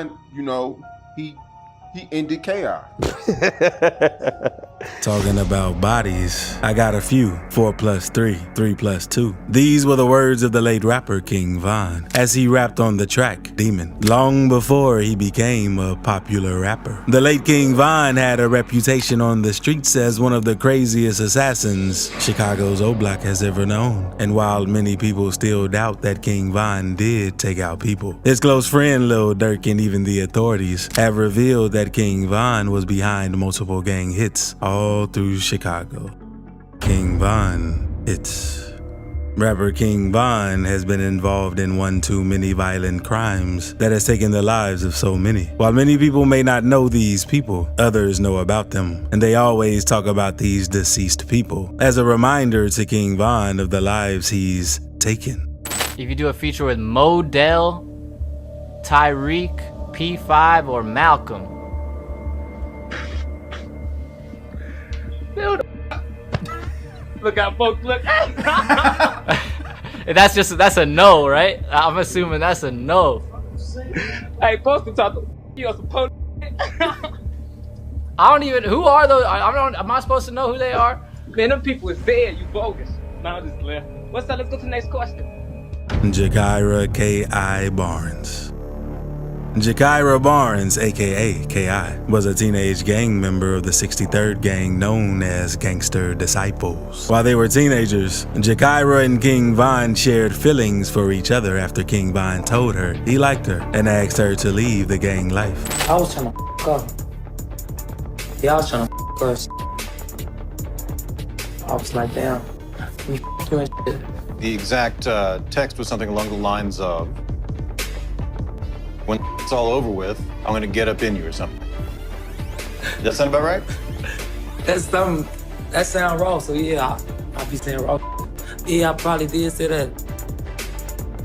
Von, he ended chaos. Talking about bodies, I got a few. 4 plus 3, 3 plus 2. These were the words of the late rapper King Von as he rapped on the track Demon, long before he became a popular rapper. The late King Von had a reputation on the streets as one of the craziest assassins Chicago's O Block has ever known. And while many people still doubt that King Von did take out people, his close friend Lil Durk and even the authorities have revealed that King Von was behind multiple gang hits all through Chicago. King Von hits. Rapper King Von has been involved in one too many violent crimes that has taken the lives of so many. While many people may not know these people, others know about them, and they always talk about these deceased people as a reminder to King Von of the lives he's taken. If you do a feature with Modell, Tyreek, P5, or Malcolm, look out, folks, look. That's a no, right? I'm assuming that's a no. Hey, supposed to talk to you on some post. I don't even, who are those? Am I supposed to know who they are? Man, them people is dead, you bogus. Now just left. What's that? Let's go to the next question. Jakira K.I. Barnes. Jakira Barnes, aka K.I., was a teenage gang member of the 63rd gang known as Gangster Disciples. While they were teenagers, Jakira and King Von shared feelings for each other after King Von told her he liked her and asked her to leave the gang life. I was trying to f*** up. Yeah, I was trying to f*** us. I was like, damn, we doing shit. The exact text was something along the lines of, when it's all over with, I'm gonna get up in you or something. Does that sound about right? That sound raw, so yeah, I be saying raw. Yeah, I probably did say that.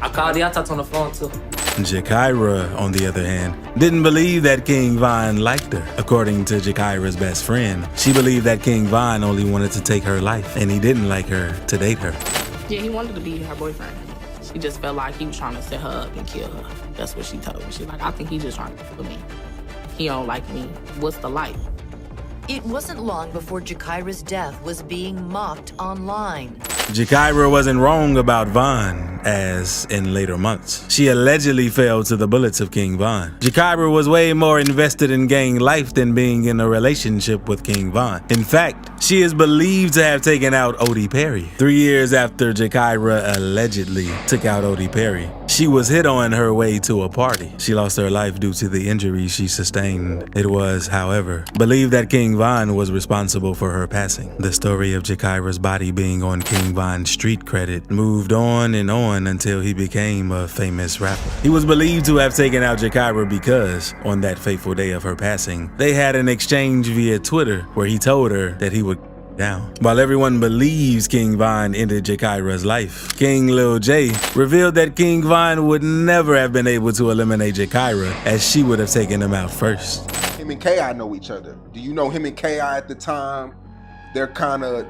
I called you, I talked on the phone too. Jakira, on the other hand, didn't believe that King Von liked her. According to Jakira's best friend, she believed that King Von only wanted to take her life and he didn't like her to date her. Yeah, he wanted to be her boyfriend. She just felt like he was trying to set her up and kill her. That's what she told me. She's like, I think he's just trying to kill me. He don't like me. What's the life? It wasn't long before Jakira's death was being mocked online. Jakira wasn't wrong about Von, as in later months. She allegedly fell to the bullets of King Von. Jakira was way more invested in gang life than being in a relationship with King Von. In fact, she is believed to have taken out Odie Perry. 3 years after Jakira allegedly took out Odie Perry, she was hit on her way to a party. She lost her life due to the injuries she sustained. It was, however, believed that King Von was responsible for her passing. The story of Jakira's body being on King Von's street credit moved on and on until he became a famous rapper. He was believed to have taken out Jakira because, on that fateful day of her passing, they had an exchange via Twitter where he told her that he would down. While everyone believes King Von ended Jakira's life, King Lil J revealed that King Von would never have been able to eliminate Jakira, as she would have taken him out first. Him and K.I. know each other. Do you know him and K.I. at the time? They're kind of,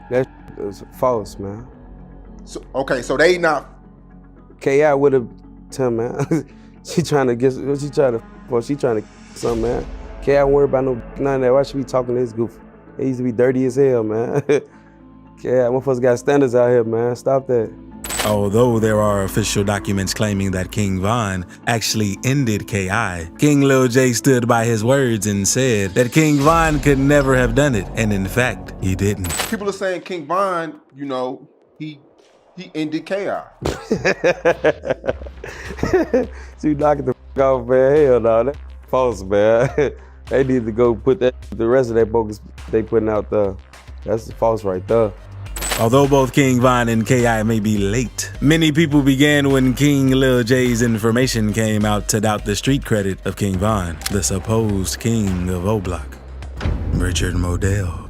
That was false, man. So, okay, so they not. K.I. would have tell man. She trying to something, man. K.I. don't worry about none of that. Why should we talking to this goof? It used to be dirty as hell, man. Yeah, motherfuckers got standards out here, man. Stop that. Although there are official documents claiming that King Von actually ended K.I., King Lil J stood by his words and said that King Von could never have done it, and in fact, he didn't. People are saying King Von, he ended K.I. So you knocking the off, man. Hell no, that's false, man. They need to go put the rest of that bogus they putting out there. That's false right there. Although both King Von and K.I. may be late, many people began when King Lil J's information came out to doubt the street credit of King Von, the supposed king of O Block, Richard Modell.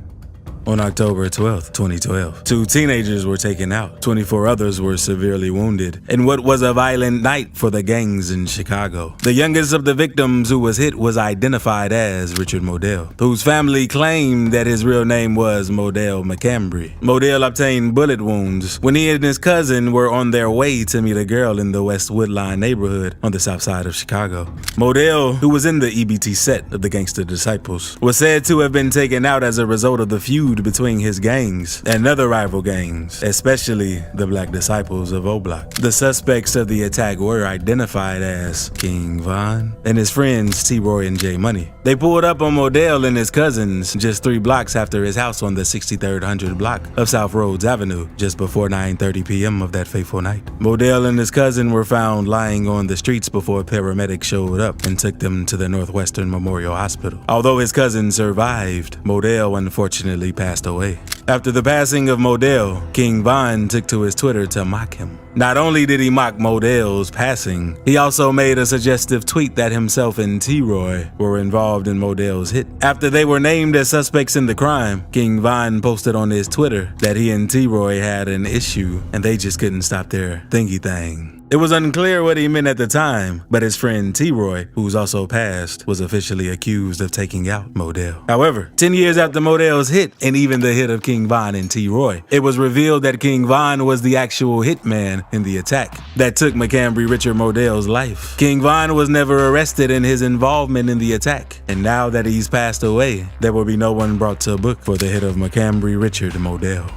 On October 12, 2012, 2 teenagers were taken out. 24 others were severely wounded in what was a violent night for the gangs in Chicago. The youngest of the victims who was hit was identified as Richard Modell, whose family claimed that his real name was Modell McCambry. Modell obtained bullet wounds when he and his cousin were on their way to meet a girl in the West Woodline neighborhood on the south side of Chicago. Modell, who was in the EBT set of the Gangster Disciples, was said to have been taken out as a result of the feud between his gangs and other rival gangs, especially the Black Disciples of O-Block. The suspects of the attack were identified as King Von and his friends T-Roy and J Money. They pulled up on Modell and his cousins just 3 blocks after his house on the 6300 block of South Rhodes Avenue just before 9:30 p.m. of that fateful night. Modell and his cousin were found lying on the streets before paramedics showed up and took them to the Northwestern Memorial Hospital. Although his cousin survived, Modell unfortunately passed away. After the passing of Modell, King Von took to his Twitter to mock him. Not only did he mock Modell's passing, he also made a suggestive tweet that himself and T-Roy were involved in Modell's hit. After they were named as suspects in the crime, King Von posted on his Twitter that he and T-Roy had an issue and they just couldn't stop their thingy thing. It was unclear what he meant at the time, but his friend T-Roy, who's also passed, was officially accused of taking out Modell. However, 10 years after Modell's hit, and even the hit of King Von and T-Roy, it was revealed that King Von was the actual hitman in the attack that took McCambry Richard Modell's life. King Von was never arrested in his involvement in the attack, and now that he's passed away, there will be no one brought to book for the hit of McCambry Richard Modell.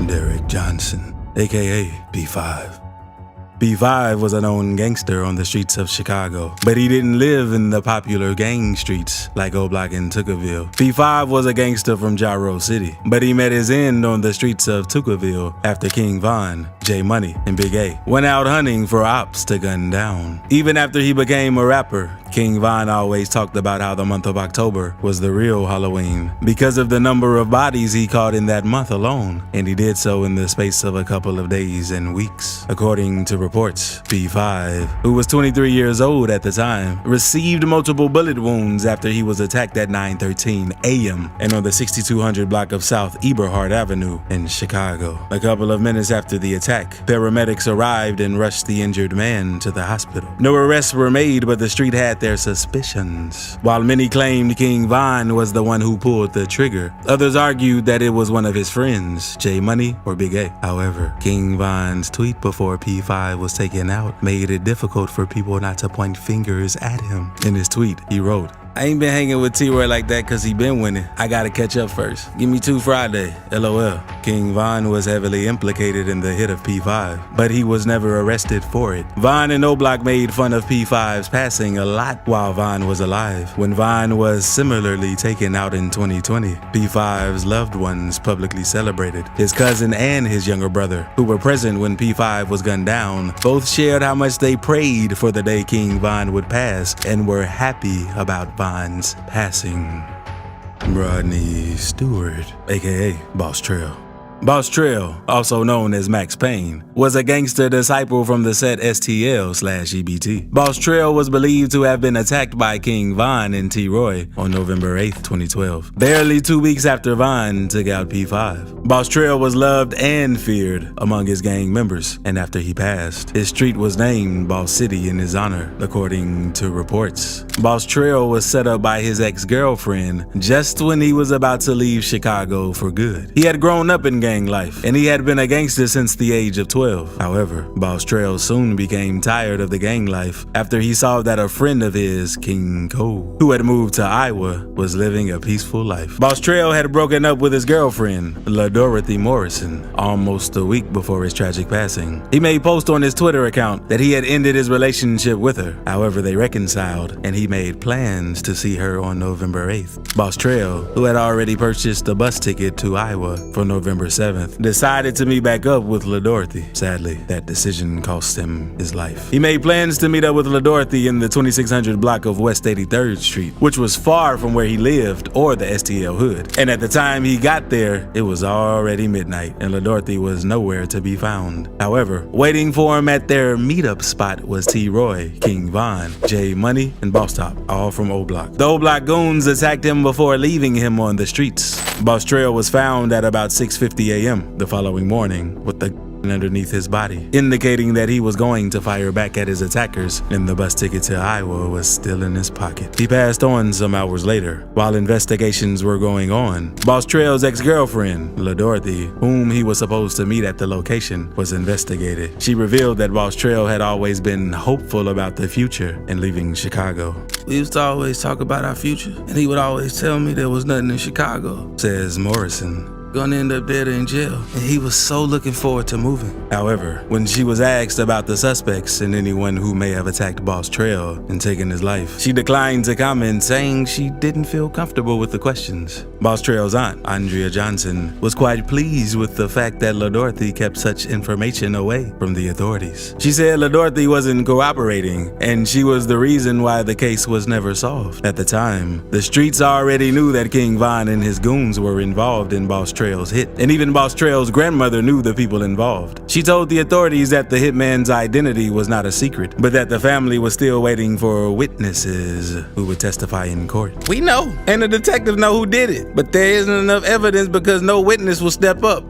Derek Johnson, aka P5. P5 was a known gangster on the streets of Chicago, but he didn't live in the popular gang streets like O-Block and Tuckerville. P5 was a gangster from Gyro City, but he met his end on the streets of Tuckerville after King Von, J Money, and Big A went out hunting for ops to gun down. Even after he became a rapper, King Von always talked about how the month of October was the real Halloween because of the number of bodies he caught in that month alone, and he did so in the space of a couple of days and weeks. According to reports, P5, who was 23 years old at the time, received multiple bullet wounds after he was attacked at 9:13 a.m. and on the 6200 block of South Eberhard Avenue in Chicago. A couple of minutes after the attack, paramedics arrived and rushed the injured man to the hospital. No arrests were made, but the street had their suspicions. While many claimed King Von was the one who pulled the trigger, others argued that it was one of his friends, J Money or Big A. However, King Von's tweet before P5 was taken out made it difficult for people not to point fingers at him. In his tweet, he wrote, "I ain't been hanging with T-Roy like that cause he been winning. I gotta catch up first. Give me 2 Friday, LOL. King Von was heavily implicated in the hit of P5, but he was never arrested for it. Von and O-Block made fun of P5's passing a lot while Von was alive. When Von was similarly taken out in 2020, P5's loved ones publicly celebrated. His cousin and his younger brother, who were present when P5 was gunned down, both shared how much they prayed for the day King Von would pass and were happy about Von's passing." Rodney Stewart, aka Boss Trail. Boss Trail, also known as Max Payne, was a gangster disciple from the set STL/EBT. Boss Trail was believed to have been attacked by King Von and T-Roy on November 8, 2012, barely 2 weeks after Von took out P5. Boss Trail was loved and feared among his gang members, and after he passed, his street was named Boss City in his honor, according to reports. Boss Trail was set up by his ex-girlfriend just when he was about to leave Chicago for good. He had grown up in gang life, and he had been a gangster since the age of 12. However, Boss Trail soon became tired of the gang life after he saw that a friend of his, King Cole, who had moved to Iowa, was living a peaceful life. Boss Trail had broken up with his girlfriend, Lil Durk Morrison, almost a week before his tragic passing. He made post on his Twitter account that he had ended his relationship with her. However, they reconciled, and he made plans to see her on November 8th. Boss Trail, who had already purchased a bus ticket to Iowa for November 7th, decided to meet back up with Lil Durk. Sadly, that decision cost him his life. He made plans to meet up with Lil Durk in the 2600 block of West 83rd Street, which was far from where he lived or the STL hood. And at the time he got there, it was already midnight, and Lil Durk was nowhere to be found. However, waiting for him at their meetup spot was T-Roy, King Von, J Money, and Boss stop, all from O-Block. The O-Block goons attacked him before leaving him on the streets. Boss Trail was found at about 6:50 a.m. the following morning with the underneath his body, indicating that he was going to fire back at his attackers, and the bus ticket to Iowa was still in his pocket. He passed on some hours later. While investigations were going on, Boss Trail's ex-girlfriend, Lil Durk, whom he was supposed to meet at the location, was investigated. She revealed that Boss Trail had always been hopeful about the future and leaving Chicago. We used to always talk about our future, and he would always tell me there was nothing in Chicago, says Morrison. Gonna end up dead or in jail, and he was so looking forward to moving. However, when she was asked about the suspects and anyone who may have attacked Boss Trail and taken his life, she declined to comment, saying she didn't feel comfortable with the questions. Boss Trail's aunt, Andrea Johnson, was quite pleased with the fact that Lil Durk kept such information away from the authorities. She said Lil Durk wasn't cooperating, and she was the reason why the case was never solved. At the time, the streets already knew that King Von and his goons were involved in Boss Trail's hit, and even Boss Trail's grandmother knew the people involved. She told the authorities that the hitman's identity was not a secret, but that the family was still waiting for witnesses who would testify in court. We know, and the detectives know who did it, but there isn't enough evidence because no witness will step up.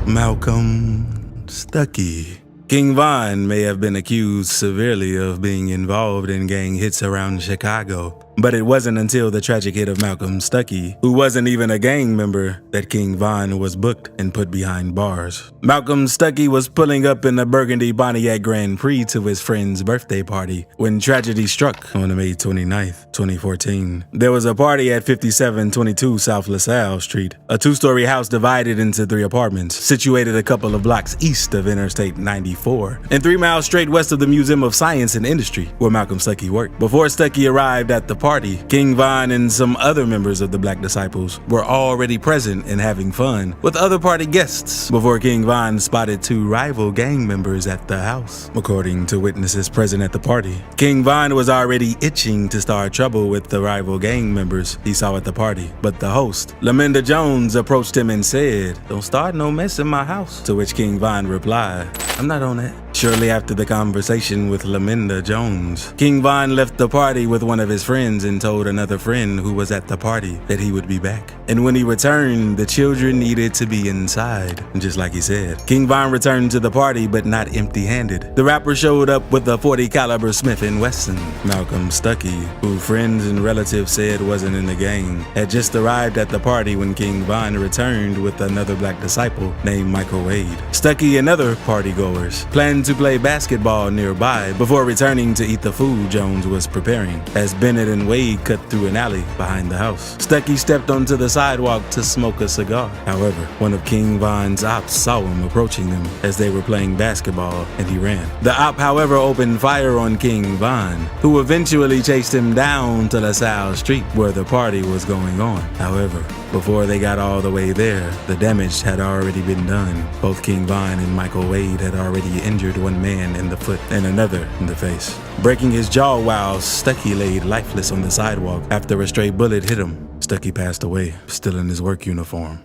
Malcolm Stuckey. King Von may have been accused severely of being involved in gang hits around Chicago, but it wasn't until the tragic hit of Malcolm Stuckey, who wasn't even a gang member, that King Von was booked and put behind bars. Malcolm Stuckey was pulling up in the Burgundy Pontiac Grand Prix to his friend's birthday party when tragedy struck on May 29th, 2014. There was a party at 5722 South LaSalle Street, a two-story house divided into 3 apartments, situated a couple of blocks east of Interstate 94, and 3 miles straight west of the Museum of Science and Industry, where Malcolm Stuckey worked. Before Stuckey arrived at the party, King Von and some other members of the Black Disciples were already present and having fun with other party guests before King Von spotted 2 rival gang members at the house. According to witnesses present at the party, King Von was already itching to start trouble with the rival gang members he saw at the party, but the host, Laminda Jones, approached him and said, "Don't start no mess in my house," to which King Von replied, "I'm not on that." Shortly after the conversation with Laminda Jones, King Von left the party with one of his friends and told another friend who was at the party that he would be back. And when he returned, the children needed to be inside, just like he said. King Von returned to the party, but not empty-handed. The rapper showed up with a .40 caliber Smith & Wesson. Malcolm Stuckey, who friends and relatives said wasn't in the gang, had just arrived at the party when King Von returned with another Black disciple named Michael Wade. Stuckey and other partygoers planned to play basketball nearby before returning to eat the food Jones was preparing, as Bennett and Wade cut through an alley behind the house. Stuckey stepped onto the sidewalk to smoke a cigar. However, one of King Von's ops saw him approaching them as they were playing basketball, and he ran. The op, however, opened fire on King Von, who eventually chased him down to LaSalle Street where the party was going on. However, before they got all the way there, the damage had already been done. Both King Von and Michael Wade had already injured one man in the foot and another in the face, breaking his jaw while Stuckey laid lifeless on the sidewalk after a stray bullet hit him. Stuckey passed away, still in his work uniform.